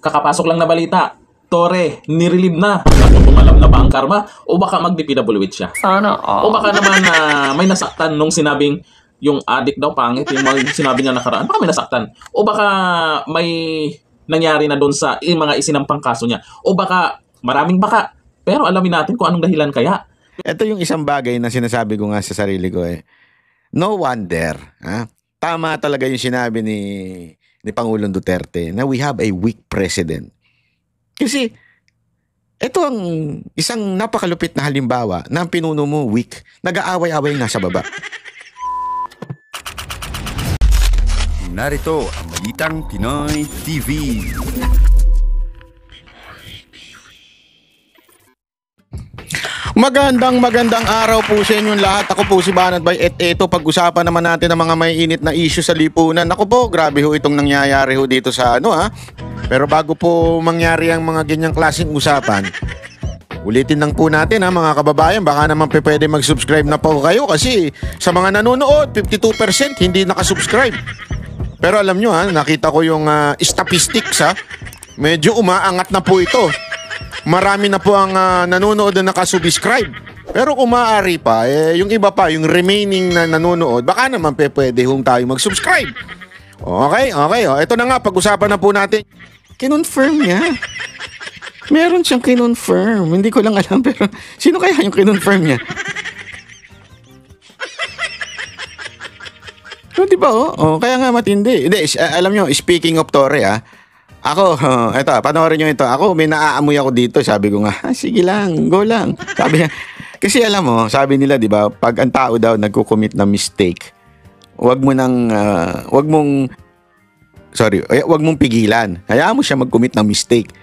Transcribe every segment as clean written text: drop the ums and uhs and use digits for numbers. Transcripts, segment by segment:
kakapasok lang na balita, Torre, nirelieve na. Ako tumalam na ba ang karma? O baka magdipidabuluwit siya? Sana all. O baka naman may nasaktan nung sinabing yung addict daw pangit, yung mga sinabi niya nakaraan. Baka may nasaktan. O baka may nangyari na doon sa mga isinampang kaso niya. O baka maraming baka. Pero alamin natin kung anong dahilan kaya. Ito yung isang bagay na sinasabi ko nga sa sarili ko eh. No wonder, tama talaga yung sinabi ni Pangulong Duterte na we have a weak president. Kasi ito ang isang napakalupit na halimbawa na ang pinuno mo weak, nag-aaway-away nga sa baba. Narito ang Balitang Pinoy TV. Magandang araw po sa inyong lahat. Ako po si Banat Bay at ito pag-usapan naman natin ang mga may init na issue sa lipunan. Ako po, grabe ho itong nangyayari ho dito sa Pero bago po mangyari ang mga ganyang klaseng usapan, ulitin lang po natin mga kababayan, baka naman pwede mag-subscribe na po kayo kasi sa mga nanonood, 52% hindi nakasubscribe. Pero alam nyo nakita ko yung statistics medyo umaangat na po ito. Marami na po ang nanonood na nakasubscribe. Pero kung maaari pa, yung iba pa, yung remaining na nanonood, baka naman pwede tayo mag-subscribe. Okay. Ito na nga, pag-usapan na po natin. Kinonfirm niya. Meron siyang kinonfirm. Hindi ko lang alam, pero sino kaya yung kinonfirm niya? So, di ba kaya nga matindi. Hindi, alam nyo, speaking of Torre ako, eto, panoorin nyo ito. Ako, may naaamoy ako dito. Sabi ko nga, sige lang, go lang. Sabi niya, kasi alam mo, sabi nila, di ba, pag ang tao daw nagko-commit na mistake, wag mong pigilan. Hayaan mo siya mag-commit ng mistake.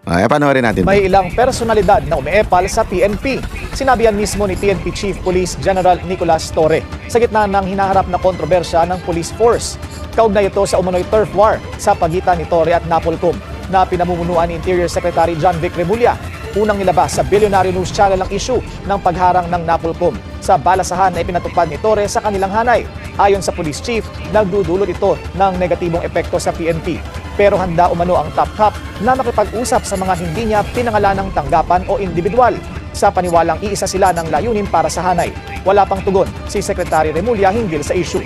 Panoorin natin. May ilang personalidad na umeepal sa PNP. Sinabi yan mismo ni PNP Chief Police General Nicolas Torre sa gitna ng hinaharap na kontrobersya ng police force. Kaugnay ito sa umunoy turf war sa pagitan ni Torre at Napolcom na pinamumunuan ni Interior Secretary John Vic Remulla. Unang nilabas sa Billionaire News Channel ang issue ng pagharang ng Napolcom sa balasahan na ipinatupad ni Torre sa kanilang hanay. Ayon sa police chief, nagdudulot ito ng negatibong epekto sa PNP. Pero handa umano ang top cop na makipag-usap sa mga hindi niya pinangalanang tanggapan o individual. Sa paniwalang iisa sila ng layunin para sa hanay. Wala pang tugon si Secretary Remulla hinggil sa issue.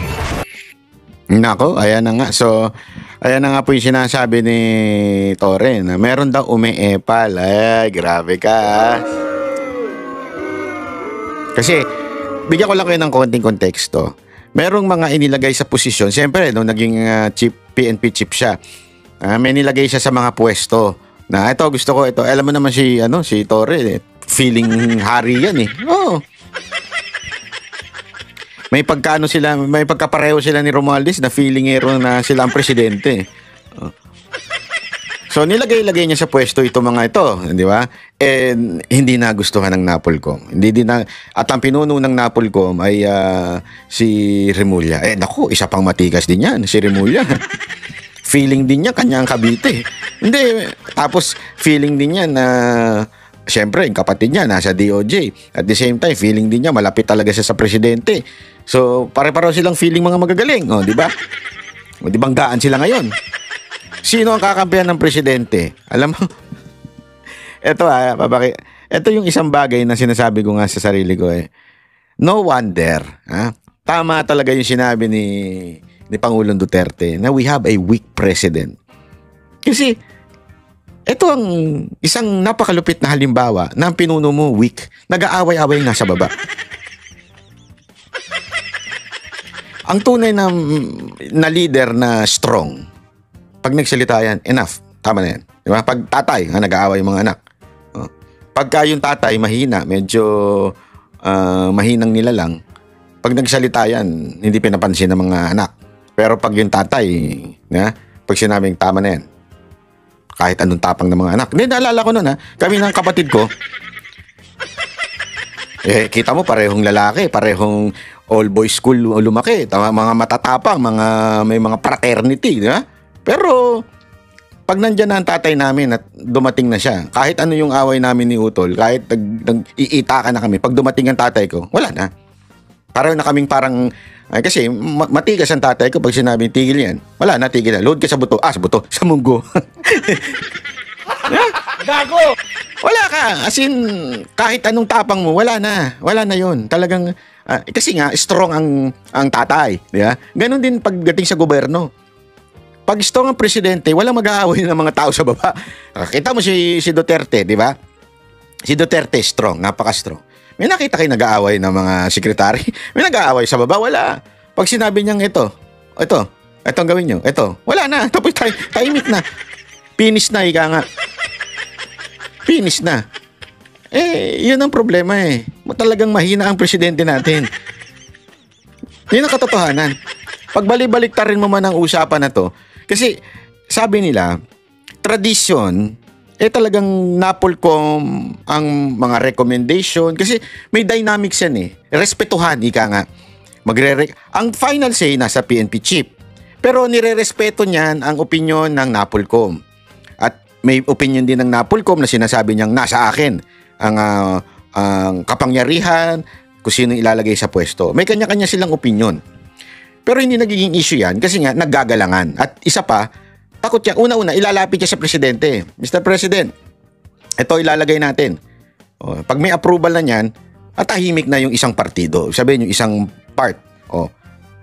Nako, ayan na nga. So, ayan na nga po yung sinasabi ni Torre na meron daw umeepal. Ay, grabe ka. Kasi, bigyan ko lang kayo ng konting konteksto. Merong mga inilagay sa posisyon. Siyempre, nung naging PNP chief siya, may nilagay siya sa mga pwesto. Na ito, gusto ko ito. Alam mo naman si Torre, feeling hari yan Oh. May pagkapareho sila ni Romualdez na feelingero na sila ang presidente. So nilagay niya sa pwesto ito mga ito, di ba? And hindi nagustuhan ng Napolcom. At ang pinuno ng Napolcom ay si Remulla. Naku, isa pang matigas din yan, si Remulla. Feeling din niya kanyang Cavite. Hindi, tapos feeling din niya na siyempre, yung kapatid niya nasa DOJ. At the same time, feeling din niya malapit talaga siya sa presidente. So, pare-pareho silang feeling mga magagaling. Di ba? Di banggaan sila ngayon. Sino ang kakampihan ng presidente? Alam mo? Ito ito yung isang bagay na sinasabi ko nga sa sarili ko No wonder, tama talaga yung sinabi ni Pangulong Duterte na we have a weak president. Kasi ito ang isang napakalupit na halimbawa na ang pinuno mo weak, nag-aaway-away nga sa baba. Ang tunay na leader na strong, pag nagsalita yan, enough, tama na yan. Diba? Pag tatay, nag-aaway yung mga anak. Pagka yung tatay mahina, medyo mahinang nilalang, pag nagsalita yan, hindi pinapansin ng mga anak. Pero pag yung tatay, pag sinabing tama na yan, kahit anong tapang ng mga anak. Hindi, naalala ko nun kami ng kapatid ko, kita mo parehong lalaki, parehong all boys school lumaki, mga matatapang, may mga fraternity, di ba? Pero pag nandyan na ang tatay namin at dumating na siya, kahit ano yung away namin ni Utol, kahit nag-iita ka na kami, pag dumating ang tatay ko, wala na. Pareho na kaming parang kasi matigas ang tatay ko pag sinabing tigil yan. Wala na, tigil na. Load ka sa buto. Sa buto. Sa munggo. Gago! Wala ka. As in, kahit anong tapang mo, wala na. Wala na yun. Talagang, kasi nga, strong ang tatay. Di ba? Ganon din pagdating sa gobyerno. Pag strong ang presidente, walang mag-aaway ng mga tao sa baba. Kita mo si Duterte, di ba? Si Duterte, strong, napaka-strong. May nakita kayo nag-aaway ng mga sekretary? May nag-aaway sa baba? Wala. Pag sinabi niyang ito ang gawin niyo, wala na. Tapos tahimik na. Finish na, ika nga. Finish na. Yun ang problema eh. Talagang mahina ang presidente natin. Yun ang katotohanan. Pag balik-baliktarin mo man ang usapan na to, kasi sabi nila, tradisyon, talagang napolcom ang mga recommendation. Kasi may dynamics yan eh. Respetuhan, ika nga. Ang final say nasa PNP chief. Pero nire-respeto niyan ang opinion ng Napolcom. At may opinion din ng Napolcom na sinasabi niyang nasa akin ang kapangyarihan kung sino ilalagay sa pwesto. May kanya-kanya silang opinion. Pero hindi nagiging issue yan kasi nga naggagalangan. At isa pa, takot siya. Una-una, ilalapit siya sa presidente. Mr. President, ito ilalagay natin. Pag may approval na niyan, at tahimik na yung isang partido. Sabihin yung isang part.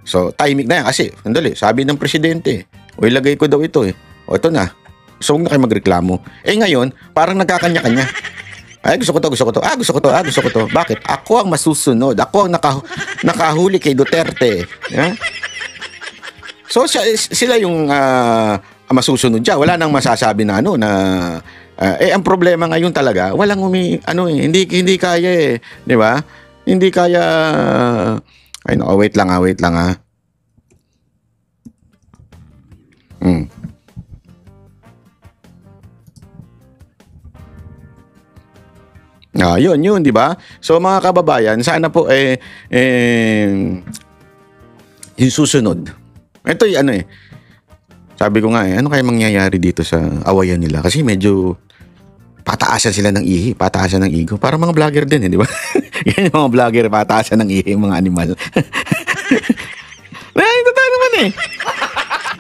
So, tahimik na yan. Kasi, andali, sabi ng presidente, ilagay ko daw ito eh. Ito na. So, huwag na kayo magreklamo. Ngayon, parang nagkakanya-kanya. Gusto ko to. Gusto ko to. Bakit? Ako ang masusunod. Ako ang nakahuli kay Duterte. Yeah? So, sila yung masusunod siya. Wala nang masasabi na ang problema ngayon talaga, walang hindi kaya eh. Di ba? Hindi kaya, wait lang ha. Yun, di ba? So mga kababayan, sana po yung susunod. Ito sabi ko nga ano kaya mangyayari dito sa awayan nila? Kasi medyo pataasan sila ng ihi, pataasan ng ego. Para mga vlogger din, di ba? Yan yung mga vlogger, pataasan ng ihi, mga animal. Totoo naman eh.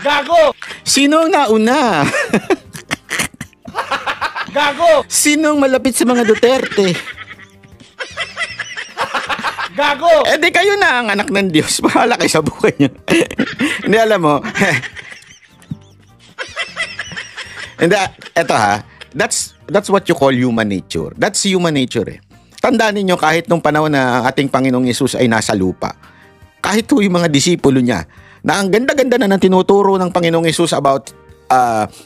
Gago! Sino ang nauna? Gago! Sinong malapit sa mga Duterte? Gago! Di kayo na ang anak ng Diyos. Bahala kayo sa buhay niyo. Hindi, alam mo. Hindi, eto ha. That's what you call human nature. That's human nature eh. Tandaan ninyo kahit nung panahon na ating Panginoong Yesus ay nasa lupa, kahit yung mga disipulo niya, na ang ganda-ganda na ng tinuturo ng Panginoong Yesus about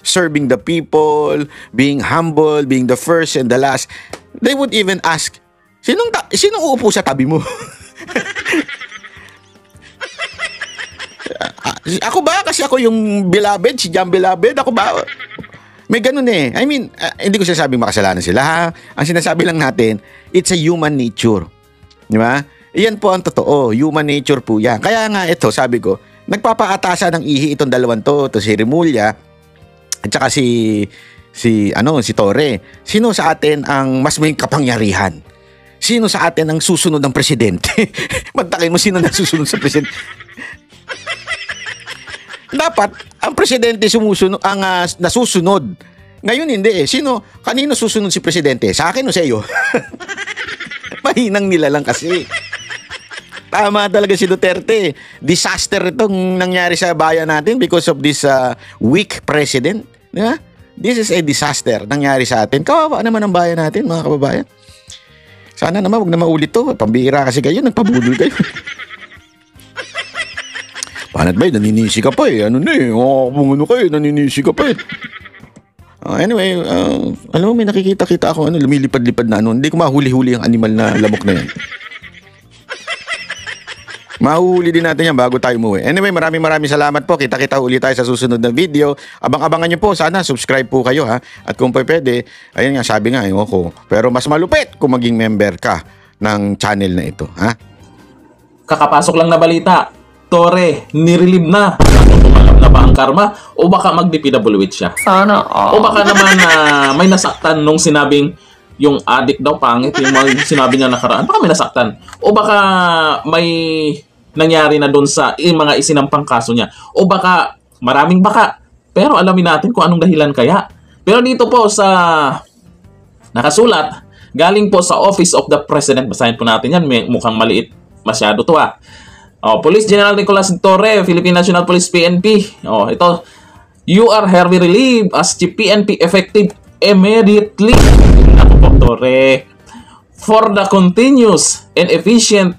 serving the people, being humble, being the first and the last, they would even ask, sinong uupo sa tabi mo? Ako ba? Kasi ako yung beloved, si John Beloved. Ako ba? May ganun eh. I mean, hindi ko sinasabing makasalanan sila ha. Ang sinasabi lang natin, it's a human nature. Di ba? Iyan po ang totoo. Human nature po yan. Kaya nga ito, sabi ko, nagpapaatasa ng ihi itong dalawang to si Remulla at saka si Torre. Sino sa atin ang mas may kapangyarihan? Sino sa atin ang susunod ng presidente? Magtakin mo sino na susunod sa presidente. Dapat ang presidente sumusunod ang nasusunod. Ngayon hindi eh. Kanino susunod si presidente? Sa akin o sa iyo? Mahinang nila lang kasi. Tama talaga si Duterte. Disaster itong nangyari sa bayan natin because of this weak president. Yeah? This is a disaster nangyari sa atin. Kawawa naman ang bayan natin, mga kababayan. Sana naman wag na maulit to. Pambihira kasi kayo, nagpabudol kayo. Panat ba, naninisi ka pa eh. Ano kayo, naninisi ka pa eh. Anyway, alam mo, may nakikita-kita ako, lumilipad-lipad na Hindi ko mahuli-huli ang animal na lamok na yan. Mahuhuli din natin yan bago tayo umuwi. Anyway, maraming salamat po. Kita-kita ulit tayo sa susunod na video. Abang-abangan nyo po. Sana subscribe po kayo ha. At kung pwede, ayun nga, sabi nga, ko. Pero mas malupit kung maging member ka ng channel na ito. Ha? Kakapasok lang na balita. Torre, nirelieve na. Tumalab na ba ang karma? O baka mag-DPWH siya? Sana. O baka naman may nasaktan nung sinabing yung addict daw pangit, yung sinabi niya nakaraan. Baka may nasaktan. O baka may nangyari na doon sa mga isinampang kaso niya. O baka, maraming baka. Pero alamin natin kung anong dahilan kaya. Pero dito po sa nakasulat, galing po sa Office of the President. Basahin po natin yan. Mukhang maliit masyado to ah. Police General Nicolas Torre, Philippine National Police PNP. Ito, you are hereby relieved as Chief PNP effective immediately. Ako po, Torre. For the continuous and efficient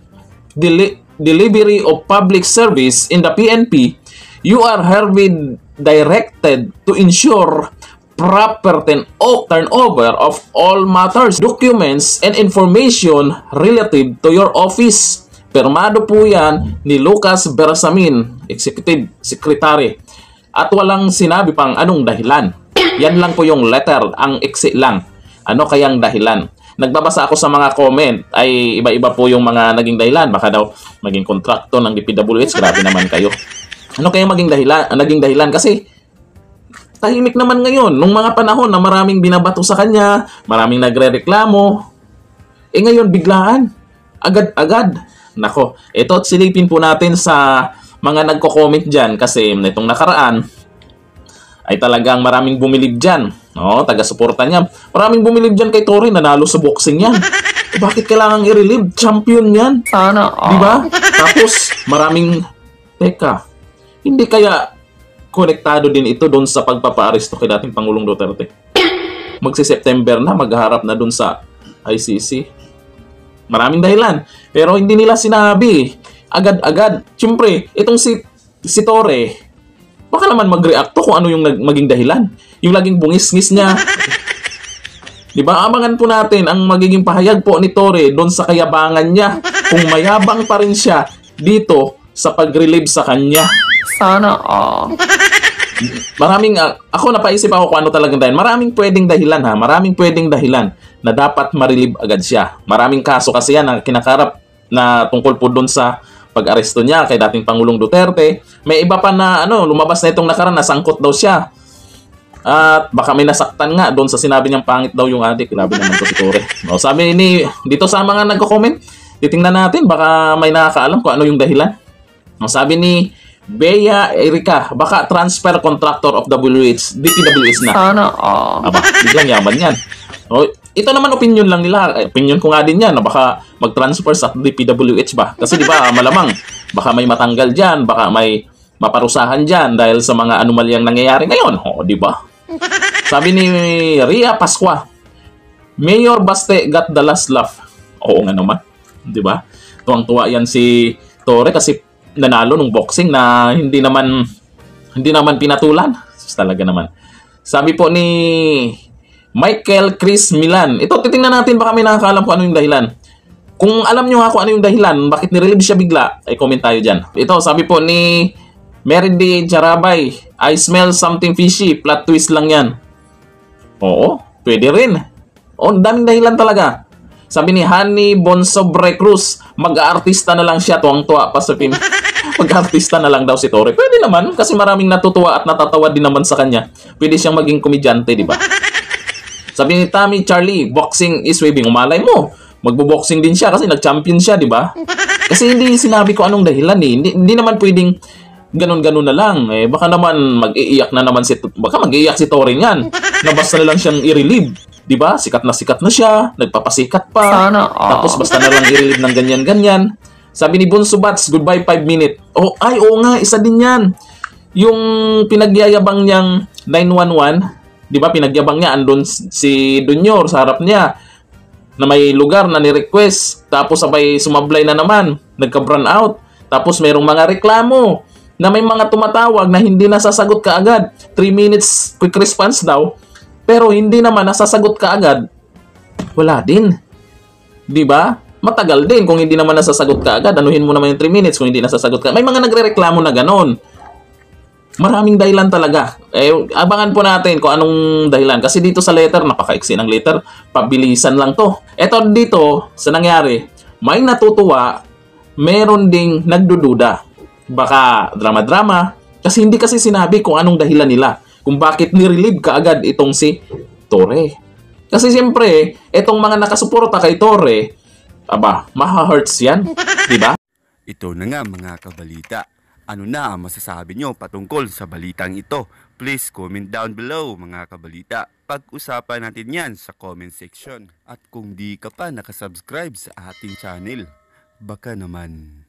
delivery of public service in the PNP, you are hereby directed to ensure proper turnover of all matters, documents, and information relative to your office. Pirmado po yan ni Lucas Bersamin, Executive Secretary. At walang sinabi pang anong dahilan. Yan lang po yung letter, ang iksi lang. Ano kayang dahilan? Nagbabasa ako sa mga comment, ay iba-iba po yung mga naging dahilan. Baka daw maging kontrakto ng DPWH, grabe naman kayo. Ano kayang naging dahilan? Kasi tahimik naman ngayon. Nung mga panahon na maraming binabato sa kanya, maraming nagre-reklamo. Ngayon biglaan. Agad-agad. Nako, ito silipin po natin sa mga nagko-comment dyan kasi nitong nakaraan ay talagang maraming bumilib dyan. Taga-suporta niya. Maraming bumilib dyan kay Torre, nanalo sa boxing yan. Bakit kailangan i-relieve? Champion yan. Sana. Diba? Tapos, maraming, teka, hindi kaya konektado din ito doon sa pagpapa-aresto kay dating Pangulong Duterte? Magsi-September na, magharap na doon sa ICC. Maraming dahilan. Pero hindi nila sinabi. Agad-agad. Siyempre, itong si Torre, baka naman mag-react to kung ano yung maging dahilan. Yung laging bungis-ngis niya. Diba? Abangan po natin ang magiging pahayag po ni Torre doon sa kayabangan niya. Kung mayabang pa rin siya dito sa pag-relieve sa kanya. Sana maraming, ako napaisip ako kung ano talagang dahilan. Maraming pwedeng dahilan ha. Maraming pwedeng dahilan na dapat ma-relieve agad siya. Maraming kaso kasi yan na kinakarap na tungkol po doon sa pag-aresto niya kay dating Pangulong Duterte. May iba pa na lumabas na itong nakaraan, nasangkot daw siya. At baka may nasaktan nga doon sa sinabi niyang pangit daw yung adik. Grabe naman to si Torre. Sabi dito sa mga nagko-comment, titingnan natin, baka may nakakaalam kung ano yung dahilan. Sabi ni Bea Erika, baka transfer contractor of DPWH na. Sana aba, biglang yaman yan. Ito naman opinion lang nila. Opinion ko nga din yan na baka mag-transfer sa DPWH ba? Kasi di ba malamang baka may matanggal dyan, baka may maparusahan dyan dahil sa mga anomalyang nangyayari ngayon. Di ba? Sabi ni Ria Pasqua, Mayor Baste got the last laugh. Oo nga naman. Di ba? Tuwang-tuwa yan si Torre kasi nanalo nung boxing na hindi naman pinatulan. Talaga naman. Sabi po ni Michael Chris Milan. Ito, titingnan natin baka may nakakaalam kung ano yung dahilan. Kung alam nyo nga kung ano yung dahilan, bakit nirelieve siya bigla, ay comment tayo dyan. Ito, sabi po ni Meridi Jarabay, I smell something fishy, plot twist lang yan. Oo, pwede rin. Daming dahilan talaga. Sabi ni Honey Bonsobre Cruz, mag-aartista na lang siya, tuwang-tuwa pa sa pin. Mag-aartista na lang daw si Torre. Pwede naman, kasi maraming natutuwa at natatawa din naman sa kanya. Pwede siyang maging komedyante, di ba? Sabi ni Tommy Charlie, boxing is waving. Umalay mo, magbo-boxing din siya kasi nag-champion siya, di ba? Kasi hindi sinabi ko anong dahilan eh. Hindi naman pwedeng ganun-ganun na lang. Baka naman mag-iiyak si Torre niyan. Na basta na lang siyang i-relieve. Di ba? Sikat na siya. Nagpapasikat pa. Tapos basta na lang i-relieve ng ganyan-ganyan. Sabi ni Bunso Bats, goodbye 5 minutes. Oo nga, isa din yan. Yung pinagyayabang niyang 911, di ba, pinagyabang niya, andun si Dunyor sa harap niya na may lugar na ni-request. Tapos sabay sumablay na naman, nagka-burn out. Tapos mayroong mga reklamo na may mga tumatawag na hindi nasasagot kaagad. 3 minutes quick response daw. Pero hindi naman nasasagot kaagad. Wala din. Di ba? Matagal din kung hindi naman nasasagot kaagad. Anuhin mo naman yung 3 minutes kung hindi nasasagot kaagad. May mga nagre-reklamo na ganon. Maraming dahilan talaga. Abangan po natin kung anong dahilan. Kasi dito sa letter, napaka-iksi ng letter, pabilisan lang to. Eto dito, sa nangyari, may natutuwa, meron ding nagdududa. Baka drama-drama. Kasi hindi kasi sinabi kung anong dahilan nila. Kung bakit nirelieve kaagad itong si Torre. Kasi siyempre, itong mga nakasuporta kay Torre, maha-hurts yan. Diba? Ito na nga mga kabalita. Ano na ang masasabi nyo patungkol sa balitang ito? Please comment down below mga kabalita. Pag-usapan natin yan sa comment section. At kung di ka pa nakasubscribe sa ating channel, baka naman